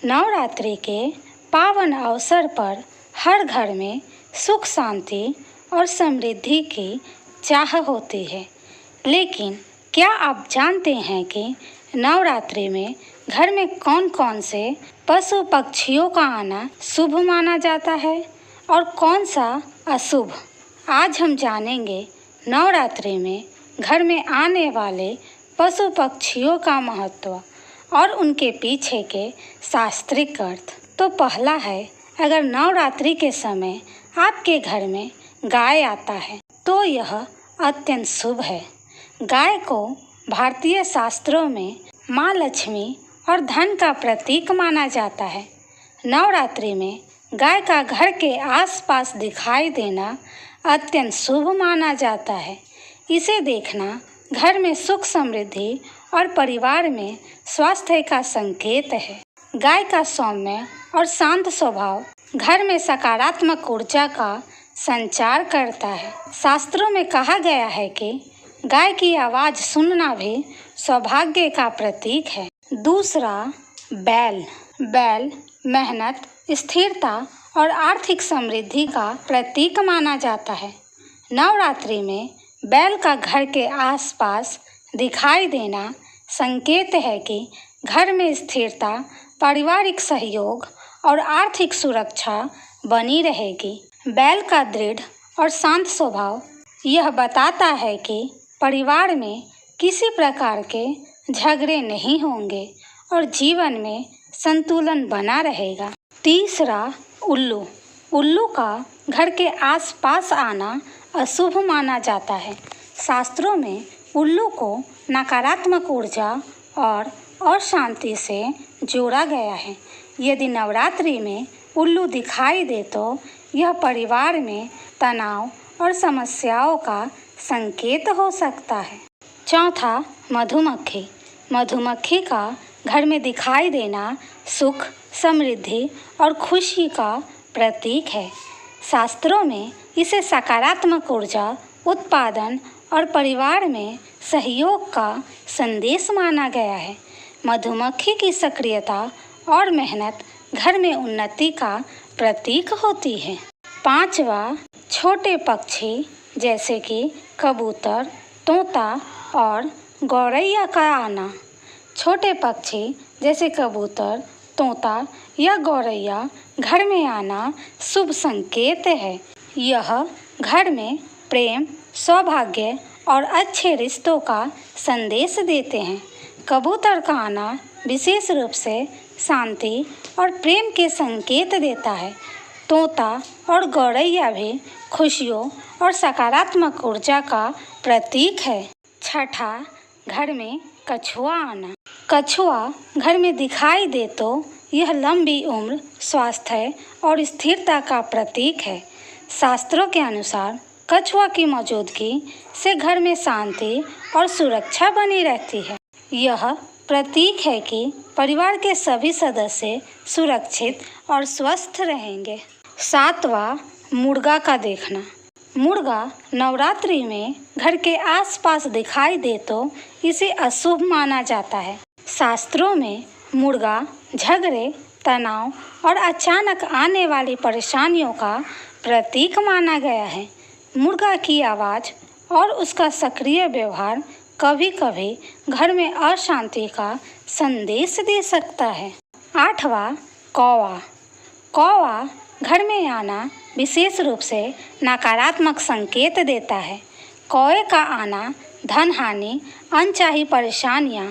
नवरात्रि के पावन अवसर पर हर घर में सुख शांति और समृद्धि की चाह होती है। लेकिन क्या आप जानते हैं कि नवरात्रि में घर में कौन कौन से पशु पक्षियों का आना शुभ माना जाता है और कौन सा अशुभ? आज हम जानेंगे नवरात्रि में घर में आने वाले पशु पक्षियों का महत्व और उनके पीछे के शास्त्रीय अर्थ। तो पहला है, अगर नवरात्रि के समय आपके घर में गाय आता है तो यह अत्यंत शुभ है। गाय को भारतीय शास्त्रों में माँ लक्ष्मी और धन का प्रतीक माना जाता है। नवरात्रि में गाय का घर के आसपास दिखाई देना अत्यंत शुभ माना जाता है। इसे देखना घर में सुख समृद्धि और परिवार में स्वास्थ्य का संकेत है। गाय का सौम्य और शांत स्वभाव घर में सकारात्मक ऊर्जा का संचार करता है। शास्त्रों में कहा गया है कि गाय की आवाज़ सुनना भी सौभाग्य का प्रतीक है। दूसरा, बैल। बैल मेहनत, स्थिरता और आर्थिक समृद्धि का प्रतीक माना जाता है। नवरात्रि में बैल का घर के आसपास दिखाई देना संकेत है कि घर में स्थिरता, पारिवारिक सहयोग और आर्थिक सुरक्षा बनी रहेगी। बैल का दृढ़ और शांत स्वभाव यह बताता है कि परिवार में किसी प्रकार के झगड़े नहीं होंगे और जीवन में संतुलन बना रहेगा। तीसरा, उल्लू। उल्लू का घर के आसपास आना अशुभ माना जाता है। शास्त्रों में उल्लू को नकारात्मक ऊर्जा और अशांति से जोड़ा गया है। यदि नवरात्रि में उल्लू दिखाई दे तो यह परिवार में तनाव और समस्याओं का संकेत हो सकता है। चौथा, मधुमक्खी। मधुमक्खी का घर में दिखाई देना सुख, समृद्धि और खुशी का प्रतीक है। शास्त्रों में इसे सकारात्मक ऊर्जा, उत्पादन और परिवार में सहयोग का संदेश माना गया है। मधुमक्खी की सक्रियता और मेहनत घर में उन्नति का प्रतीक होती है। पांचवा, छोटे पक्षी जैसे कि कबूतर, तोता और गौरैया का आना। छोटे पक्षी जैसे कबूतर, तोता या गौरैया घर में आना शुभ संकेत है। यह घर में प्रेम, सौभाग्य और अच्छे रिश्तों का संदेश देते हैं। कबूतर का आना विशेष रूप से शांति और प्रेम के संकेत देता है। तोता और गौरैया भी खुशियों और सकारात्मक ऊर्जा का प्रतीक है। छठा, घर में कछुआ आना। कछुआ घर में दिखाई दे तो यह लंबी उम्र, स्वास्थ्य और स्थिरता का प्रतीक है। शास्त्रों के अनुसार कछुआ की मौजूदगी से घर में शांति और सुरक्षा बनी रहती है। यह प्रतीक है कि परिवार के सभी सदस्य सुरक्षित और स्वस्थ रहेंगे। सातवां, मुर्गा का देखना। मुर्गा नवरात्रि में घर के आसपास दिखाई दे तो इसे अशुभ माना जाता है। शास्त्रों में मुर्गा झगड़े, तनाव और अचानक आने वाली परेशानियों का प्रतीक माना गया है। मुर्गा की आवाज़ और उसका सक्रिय व्यवहार कभी कभी घर में अशांति का संदेश दे सकता है। आठवां, कौवा। कौवा घर में आना विशेष रूप से नकारात्मक संकेत देता है। कौवे का आना धन हानि, अनचाही परेशानियां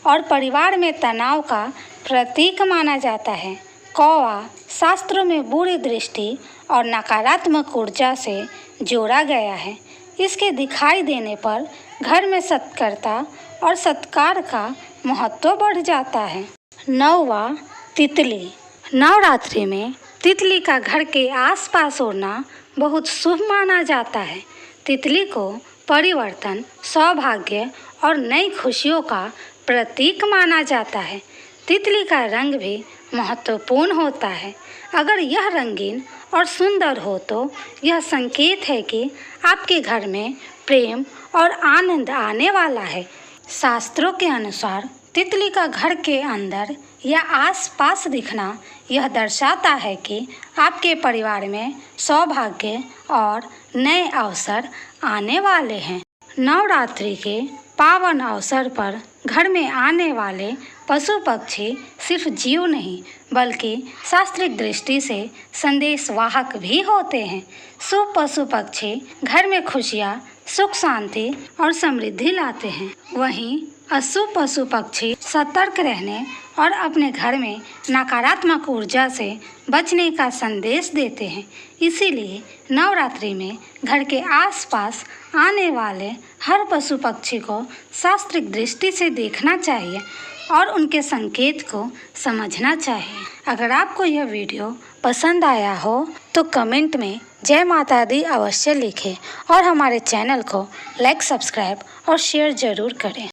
और परिवार में तनाव का प्रतीक माना जाता है। कौवा शास्त्रों में बुरी दृष्टि और नकारात्मक ऊर्जा से जोड़ा गया है। इसके दिखाई देने पर घर में सत्कर्ता और सत्कार का महत्व बढ़ जाता है। नौवां, तितली। नवरात्रि में तितली का घर के आसपास उड़ना बहुत शुभ माना जाता है। तितली को परिवर्तन, सौभाग्य और नई खुशियों का प्रतीक माना जाता है। तितली का रंग भी महत्वपूर्ण होता है। अगर यह रंगीन और सुंदर हो तो यह संकेत है कि आपके घर में प्रेम और आनंद आने वाला है। शास्त्रों के अनुसार तितली का घर के अंदर या आसपास दिखना यह दर्शाता है कि आपके परिवार में सौभाग्य और नए अवसर आने वाले हैं। नवरात्रि के पावन अवसर पर घर में आने वाले पशु पक्षी सिर्फ जीव नहीं बल्कि शास्त्रीय दृष्टि से संदेशवाहक भी होते हैं। शुभ पशु पक्षी घर में खुशियाँ, सुख शांति और समृद्धि लाते हैं। वहीं अशुभ पशु पक्षी सतर्क रहने और अपने घर में नकारात्मक ऊर्जा से बचने का संदेश देते हैं। इसीलिए नवरात्रि में घर के आसपास आने वाले हर पशु पक्षी को शास्त्रीय दृष्टि से देखना चाहिए और उनके संकेत को समझना चाहिए। अगर आपको यह वीडियो पसंद आया हो तो कमेंट में जय माता दी अवश्य लिखें और हमारे चैनल को लाइक, सब्सक्राइब और शेयर ज़रूर करें।